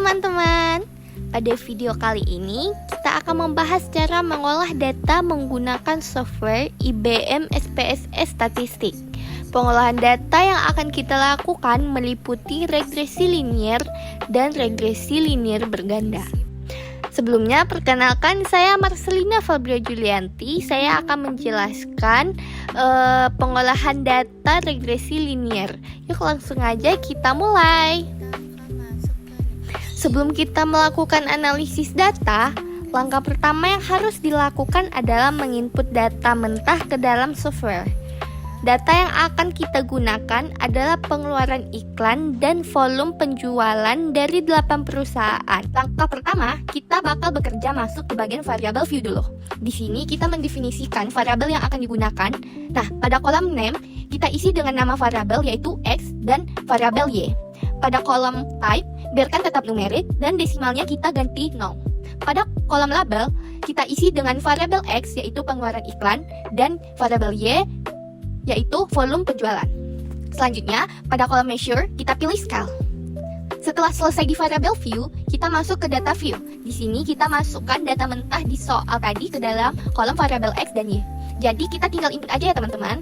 teman-teman, pada video kali ini kita akan membahas cara mengolah data menggunakan software IBM SPSS Statistik. Pengolahan data yang akan kita lakukan meliputi regresi linier dan regresi linier berganda. Sebelumnya, perkenalkan, saya Marcelina Fabria Julianti. Saya akan menjelaskan pengolahan data regresi linier. Yuk langsung aja kita mulai. Sebelum kita melakukan analisis data, langkah pertama yang harus dilakukan adalah menginput data mentah ke dalam software. Data yang akan kita gunakan adalah pengeluaran iklan dan volume penjualan dari 8 perusahaan. Langkah pertama, kita bakal bekerja masuk ke bagian variable view dulu. Di sini kita mendefinisikan variabel yang akan digunakan. Nah, pada kolom name, kita isi dengan nama variabel yaitu X dan variabel Y. Pada kolom type, biarkan tetap numerik dan desimalnya kita ganti 0. Pada kolom label, kita isi dengan variabel X yaitu pengeluaran iklan dan variabel Y yaitu volume penjualan. Selanjutnya, pada kolom measure, kita pilih scale. Setelah selesai di variable view, kita masuk ke data view. Di sini kita masukkan data mentah di soal tadi ke dalam kolom variabel X dan Y. Jadi kita tinggal input aja ya teman-teman.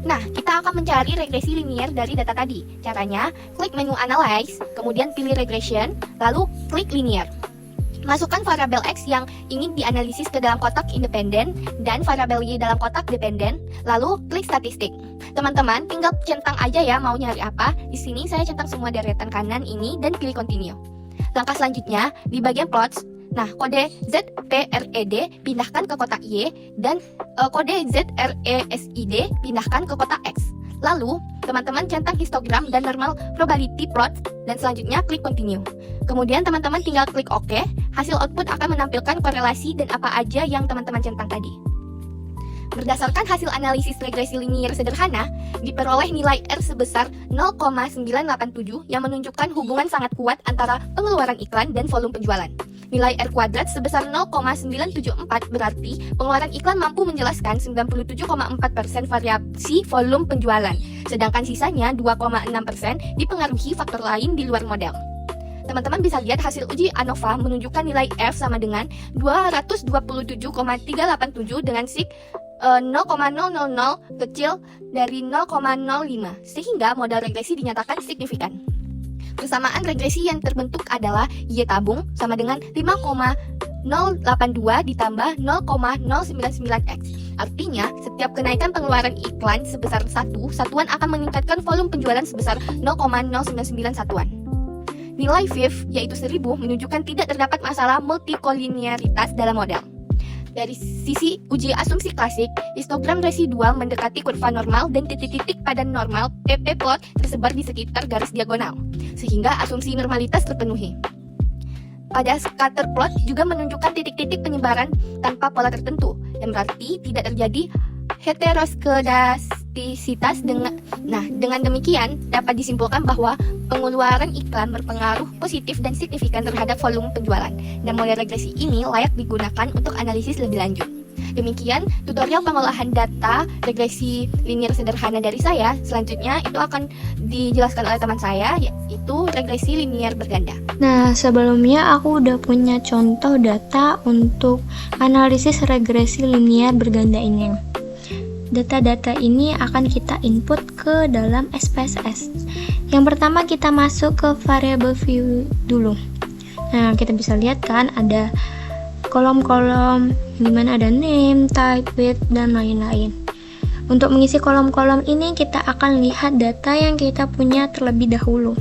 Nah, kita akan mencari regresi linier dari data tadi. Caranya, klik menu Analyze, kemudian pilih Regression, lalu klik Linear. Masukkan variabel X yang ingin dianalisis ke dalam kotak independen dan variabel Y dalam kotak dependen, lalu klik Statistik. Teman-teman, tinggal centang aja ya mau nyari apa. Di sini saya centang semua deretan kanan ini dan pilih Continue. Langkah selanjutnya, di bagian Plots, nah, kode ZPRED pindahkan ke kotak Y dan kode ZRESID pindahkan ke kotak X. Lalu, teman-teman centang histogram dan normal probability plot dan selanjutnya klik continue. Kemudian teman-teman tinggal klik OK. Hasil output akan menampilkan korelasi dan apa aja yang teman-teman centang tadi. Berdasarkan hasil analisis regresi linier sederhana, diperoleh nilai R sebesar 0,987 yang menunjukkan hubungan sangat kuat antara pengeluaran iklan dan volume penjualan. Nilai R kuadrat sebesar 0,974 berarti pengeluaran iklan mampu menjelaskan 97,4% variasi volume penjualan, sedangkan sisanya 2,6% dipengaruhi faktor lain di luar model. Teman-teman bisa lihat hasil uji ANOVA menunjukkan nilai R sama dengan 227,387 dengan sig 0,000 kecil dari 0,05 sehingga model regresi dinyatakan signifikan. Persamaan regresi yang terbentuk adalah Y tabung sama dengan 5,082 ditambah 0,099X. Artinya, setiap kenaikan pengeluaran iklan sebesar 1 satuan akan meningkatkan volume penjualan sebesar 0,099 satuan. Nilai VIF yaitu 1000 menunjukkan tidak terdapat masalah multikolinearitas dalam model. Dari sisi uji asumsi klasik, histogram residual mendekati kurva normal dan titik-titik pada normal PP plot tersebar di sekitar garis diagonal, sehingga asumsi normalitas terpenuhi. Pada scatter plot juga menunjukkan titik-titik penyebaran tanpa pola tertentu, dan berarti tidak terjadi heteroskedastisitas. Dengan demikian dapat disimpulkan bahwa pengeluaran iklan berpengaruh positif dan signifikan terhadap volume penjualan, dan model regresi ini layak digunakan untuk analisis lebih lanjut. Demikian tutorial pengolahan data regresi linier sederhana dari saya. Selanjutnya itu akan dijelaskan oleh teman saya, yaitu regresi linier berganda. Nah, sebelumnya aku udah punya contoh data untuk analisis regresi linier berganda ini. Data-data ini akan kita input ke dalam SPSS. Yang pertama kita masuk ke variable view dulu. Nah, kita bisa lihat kan ada kolom-kolom di mana ada name, type, width, dan lain-lain. Untuk mengisi kolom-kolom ini kita akan lihat data yang kita punya terlebih dahulu.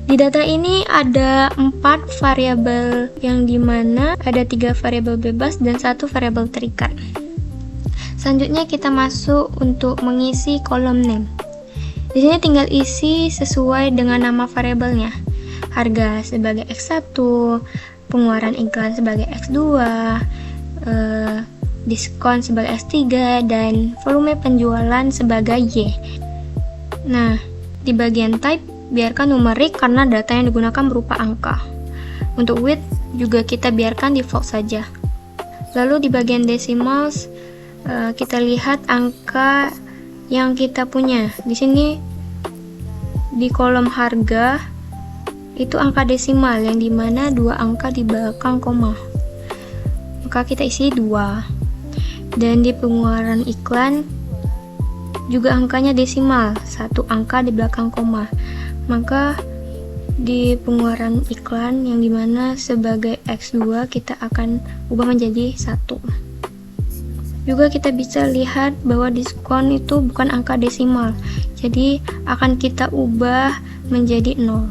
Di data ini ada 4 variabel yang dimana ada 3 variabel bebas dan 1 variabel terikat. Selanjutnya kita masuk untuk mengisi kolom name. Di sini tinggal isi sesuai dengan nama variabelnya. Harga sebagai X1, pengeluaran iklan sebagai X2, diskon sebagai X3, dan volume penjualan sebagai Y. Nah, di bagian type biarkan numerik karena data yang digunakan berupa angka. Untuk width juga kita biarkan default saja. Lalu di bagian decimals kita lihat angka yang kita punya. Di sini di kolom harga itu angka desimal yang dimana 2 angka di belakang koma. Maka kita isi 2. Dan di pengeluaran iklan juga angkanya desimal, 1 angka di belakang koma. Maka di pengeluaran iklan yang dimana sebagai X2 kita akan ubah menjadi 1. Juga kita bisa lihat bahwa diskon itu bukan angka desimal, jadi akan kita ubah menjadi 0.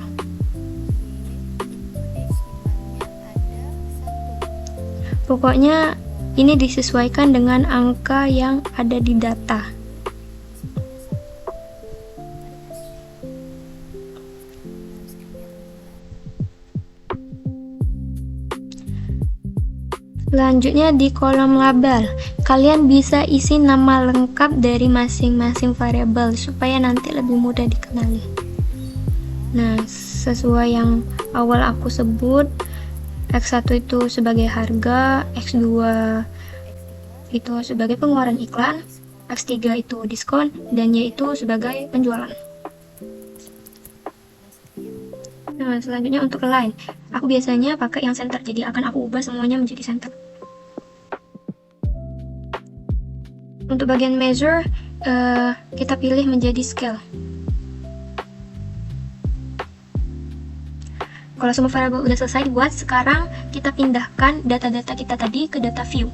Pokoknya ini disesuaikan dengan angka yang ada di data. Selanjutnya di kolom label, kalian bisa isi nama lengkap dari masing-masing variabel supaya nanti lebih mudah dikenali. Nah, sesuai yang awal aku sebut, X1 itu sebagai harga, X2 itu sebagai pengeluaran iklan, X3 itu diskon, dan Y itu sebagai penjualan. Nah, selanjutnya untuk align, aku biasanya pakai yang center, jadi akan aku ubah semuanya menjadi center. Untuk bagian measure, kita pilih menjadi scale. Kalau semua variabel udah selesai dibuat, sekarang kita pindahkan data-data kita tadi ke data view.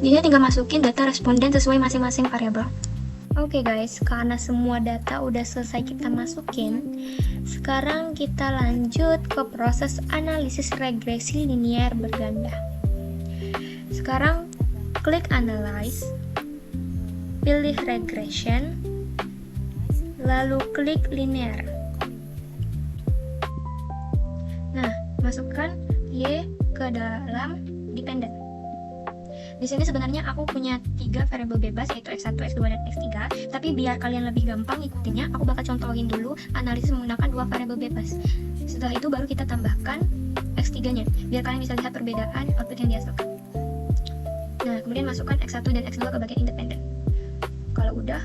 Jadi tinggal masukin data responden sesuai masing-masing variabel. Oke guys, karena semua data udah selesai kita masukin, sekarang kita lanjut ke proses analisis regresi linear berganda. Sekarang klik analyze, pilih regression, lalu klik linear. Nah, masukkan Y ke dalam dependent. Di sini sebenarnya aku punya 3 variabel bebas, yaitu X1, X2, dan X3. Tapi biar kalian lebih gampang ikutinnya, aku bakal contohin dulu analisis menggunakan 2 variabel bebas. Setelah itu baru kita tambahkan X3-nya, biar kalian bisa lihat perbedaan output yang dihasilkan. Nah, kemudian masukkan X1 dan X2 ke bagian independen. Kalau udah,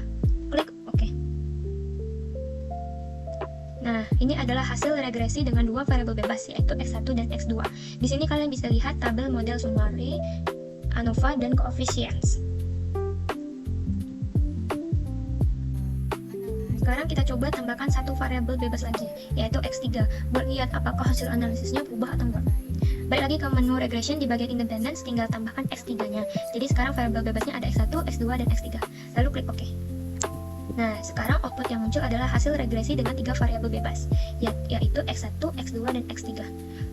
klik OK. Nah, ini adalah hasil regresi dengan 2 variabel bebas, yaitu X1 dan X2. Di sini kalian bisa lihat tabel model summary, ANOVA, dan coefficients. Sekarang kita coba tambahkan 1 variabel bebas lagi, yaitu X3, buat lihat apakah hasil analisisnya berubah atau enggak. Balik lagi ke menu regression di bagian independence, tinggal tambahkan X3-nya. Jadi sekarang variabel bebasnya ada X1, X2, dan X3. Lalu klik OK. Nah, sekarang output yang muncul adalah hasil regresi dengan 3 variabel bebas, yaitu X1, X2, dan X3.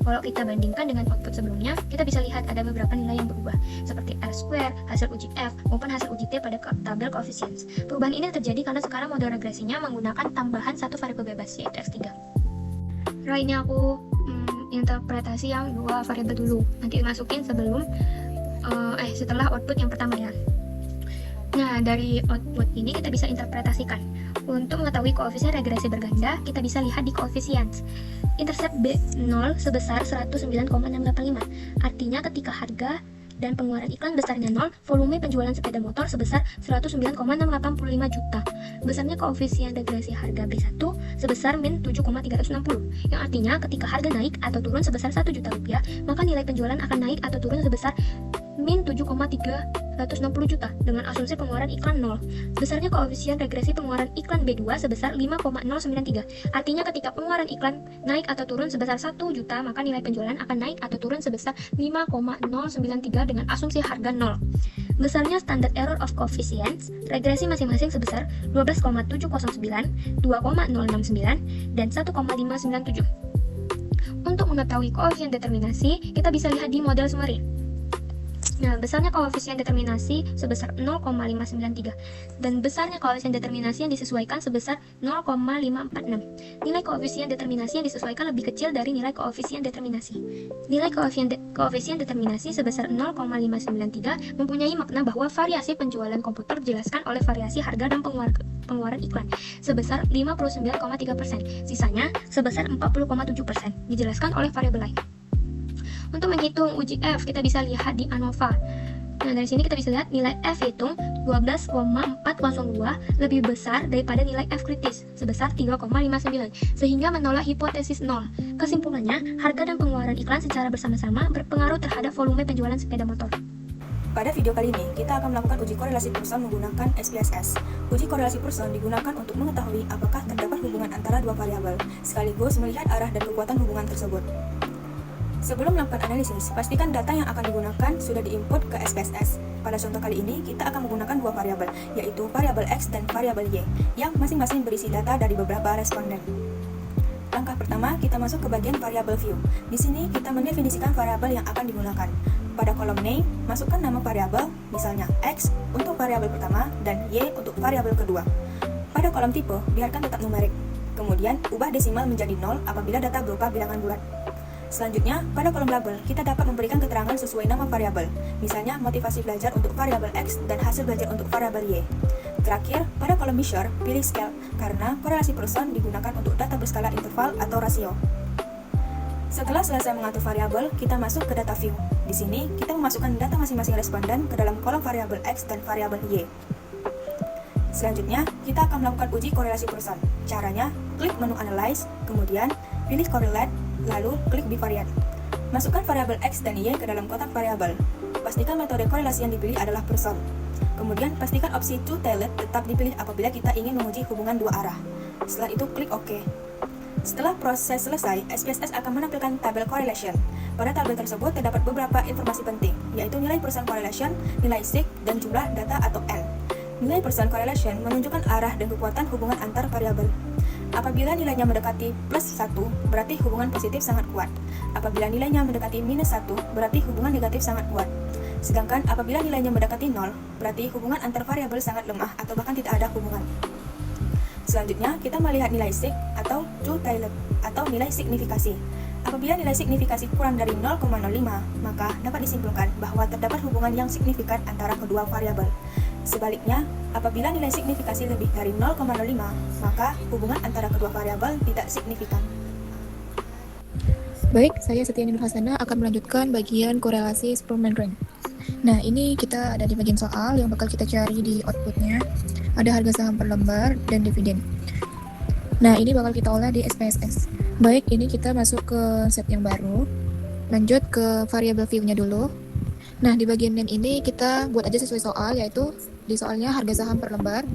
Kalau kita bandingkan dengan output sebelumnya, kita bisa lihat ada beberapa nilai yang berubah, seperti R-square, hasil uji F, maupun hasil uji T pada tabel coefficients. Perubahan ini terjadi karena sekarang model regresinya menggunakan tambahan 1 variabel bebas, yaitu X3. Nah, ini aku interpretasi yang 2 variabel dulu, nanti dimasukin setelah output yang pertama ya. Nah, dari output ini kita bisa interpretasikan. Untuk mengetahui koefisien regresi berganda, kita bisa lihat di coefficients. Intercept B0 sebesar 109,685. Artinya ketika harga dan pengeluaran iklan besarnya 0, volume penjualan sepeda motor sebesar 109,685 juta. Besarnya koefisien regresi harga B1 sebesar min 7,360, yang artinya ketika harga naik atau turun sebesar 1 juta rupiah, maka nilai penjualan akan naik atau turun sebesar min 7,360 juta dengan asumsi pengeluaran iklan 0. Besarnya koefisien regresi pengeluaran iklan B2 sebesar 5,093. Artinya ketika pengeluaran iklan naik atau turun sebesar 1 juta, maka nilai penjualan akan naik atau turun sebesar 5,093 dengan asumsi harga 0. Besarnya standard error of coefficients regresi masing-masing sebesar 12,709, 2,069, dan 1,597. Untuk mengetahui koefisien determinasi, kita bisa lihat di model summary. Nah, besarnya koefisien determinasi sebesar 0,593 dan besarnya koefisien determinasi yang disesuaikan sebesar 0,546. Nilai koefisien determinasi yang disesuaikan lebih kecil dari nilai koefisien determinasi. Nilai koefisien determinasi sebesar 0,593 mempunyai makna bahwa variasi penjualan komputer dijelaskan oleh variasi harga dan pengeluaran iklan sebesar 59,3%. Sisanya sebesar 40,7% dijelaskan oleh variabel lain. Untuk menghitung uji F, kita bisa lihat di ANOVA. Nah, dari sini kita bisa lihat nilai F hitung 12,402 lebih besar daripada nilai F kritis sebesar 3,59 sehingga menolak hipotesis 0. Kesimpulannya, harga dan pengeluaran iklan secara bersama-sama berpengaruh terhadap volume penjualan sepeda motor. Pada video kali ini, kita akan melakukan uji korelasi person menggunakan SPSS. Uji korelasi person digunakan untuk mengetahui apakah terdapat hubungan antara dua variabel, sekaligus melihat arah dan kekuatan hubungan tersebut. Sebelum melakukan analisis, pastikan data yang akan digunakan sudah diinput ke SPSS. Pada contoh kali ini, kita akan menggunakan dua variabel, yaitu variabel X dan variabel Y, yang masing-masing berisi data dari beberapa responden. Langkah pertama, kita masuk ke bagian variabel view. Di sini, kita mendefinisikan variabel yang akan digunakan. Pada kolom name, masukkan nama variabel, misalnya X untuk variabel pertama dan Y untuk variabel kedua. Pada kolom tipe, biarkan tetap numerik. Kemudian, ubah desimal menjadi 0 apabila data berupa bilangan bulat. Selanjutnya, pada kolom label, kita dapat memberikan keterangan sesuai nama variabel, misalnya motivasi belajar untuk variabel X dan hasil belajar untuk variabel Y. Terakhir, pada kolom measure, pilih scale, karena korelasi person digunakan untuk data berskala interval atau rasio. Setelah selesai mengatur variabel, kita masuk ke data view. Di sini, kita memasukkan data masing-masing responden ke dalam kolom variabel X dan variabel Y. Selanjutnya, kita akan melakukan uji korelasi person. Caranya, klik menu Analyze, kemudian pilih Correlate, lalu klik Bivariate. Masukkan variabel X dan Y ke dalam kotak variabel. Pastikan metode korelasi yang dipilih adalah person. Kemudian, pastikan opsi Two-Tailed tetap dipilih apabila kita ingin menguji hubungan dua arah. Setelah itu, klik OK. Setelah proses selesai, SPSS akan menampilkan tabel correlation. Pada tabel tersebut terdapat beberapa informasi penting, yaitu nilai percent correlation, nilai sig, dan jumlah data atau N. Nilai percent correlation menunjukkan arah dan kekuatan hubungan antar variabel. Apabila nilainya mendekati plus 1, berarti hubungan positif sangat kuat. Apabila nilainya mendekati minus 1, berarti hubungan negatif sangat kuat. Sedangkan apabila nilainya mendekati 0, berarti hubungan antar variabel sangat lemah atau bahkan tidak ada hubungan. Selanjutnya, kita melihat nilai sig atau two-tailed atau nilai signifikasi. Apabila nilai signifikasi kurang dari 0,05, maka dapat disimpulkan bahwa terdapat hubungan yang signifikan antara kedua variabel. Sebaliknya, apabila nilai signifikasi lebih dari 0,05, maka hubungan antara kedua variabel tidak signifikan. Baik, saya Setiani Nurhasana akan melanjutkan bagian korelasi Spearman Rank. Nah, ini kita ada di bagian soal yang bakal kita cari di outputnya. Ada harga saham per lembar dan dividen. Nah, ini bakal kita olah di SPSS. Baik, ini kita masuk ke set yang baru. Lanjut ke variabel view-nya dulu. Nah, di bagian name ini kita buat aja sesuai soal, yaitu di soalnya harga saham per lembar.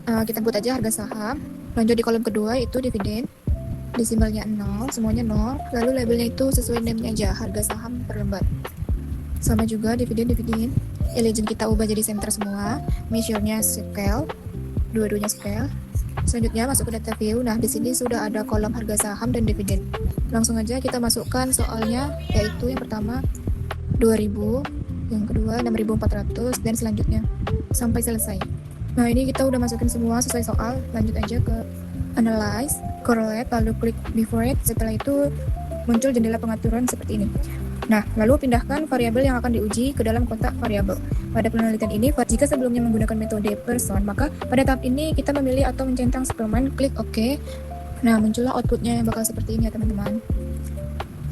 Kita buat aja harga saham. Lanjut di kolom kedua itu dividen. Desimalnya 0, semuanya 0. Lalu labelnya itu sesuai name-nya aja, harga saham per lembar. Sama juga dividen. Legend kita ubah jadi center semua. Measure-nya scale. Dua-duanya scale. Selanjutnya masuk ke data view. Nah, di sini sudah ada kolom harga saham dan dividen. Langsung aja kita masukkan soalnya, yaitu yang pertama 2000, yang kedua 6400, dan selanjutnya sampai selesai. Nah, ini kita udah masukin semua sesuai soal. Lanjut aja ke Analyze, Correlate, lalu klik Bivariate. Setelah itu muncul jendela pengaturan seperti ini. Nah, lalu pindahkan variabel yang akan diuji ke dalam kotak variabel. Pada penelitian ini, jika sebelumnya menggunakan metode person, maka pada tahap ini kita memilih atau mencentang Spearman, klik OK. Nah, muncullah outputnya yang bakal seperti ini ya teman-teman.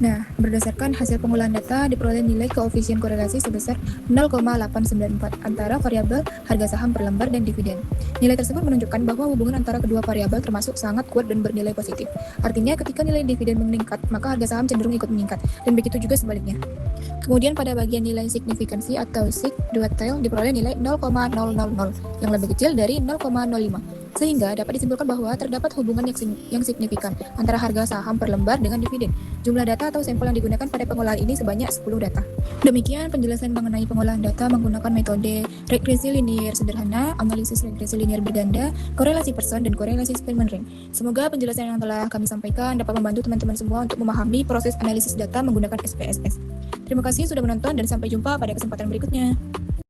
Nah, berdasarkan hasil pengolahan data, diperoleh nilai koefisien korelasi sebesar 0,894 antara variabel harga saham per lembar dan dividen. Nilai tersebut menunjukkan bahwa hubungan antara kedua variabel termasuk sangat kuat dan bernilai positif. Artinya, ketika nilai dividen meningkat, maka harga saham cenderung ikut meningkat, dan begitu juga sebaliknya. Kemudian pada bagian nilai signifikansi atau sig, dua tail diperoleh nilai 0,000 yang lebih kecil dari 0,05. Sehingga dapat disimpulkan bahwa terdapat hubungan yang signifikan antara harga saham per lembar dengan dividen. Jumlah data atau sampel yang digunakan pada pengolahan ini sebanyak 10 data. Demikian penjelasan mengenai pengolahan data menggunakan metode regresi linier sederhana, analisis regresi linier berganda, korelasi person, dan korelasi Spearman Rank. Semoga penjelasan yang telah kami sampaikan dapat membantu teman-teman semua untuk memahami proses analisis data menggunakan SPSS. Terima kasih sudah menonton dan sampai jumpa pada kesempatan berikutnya.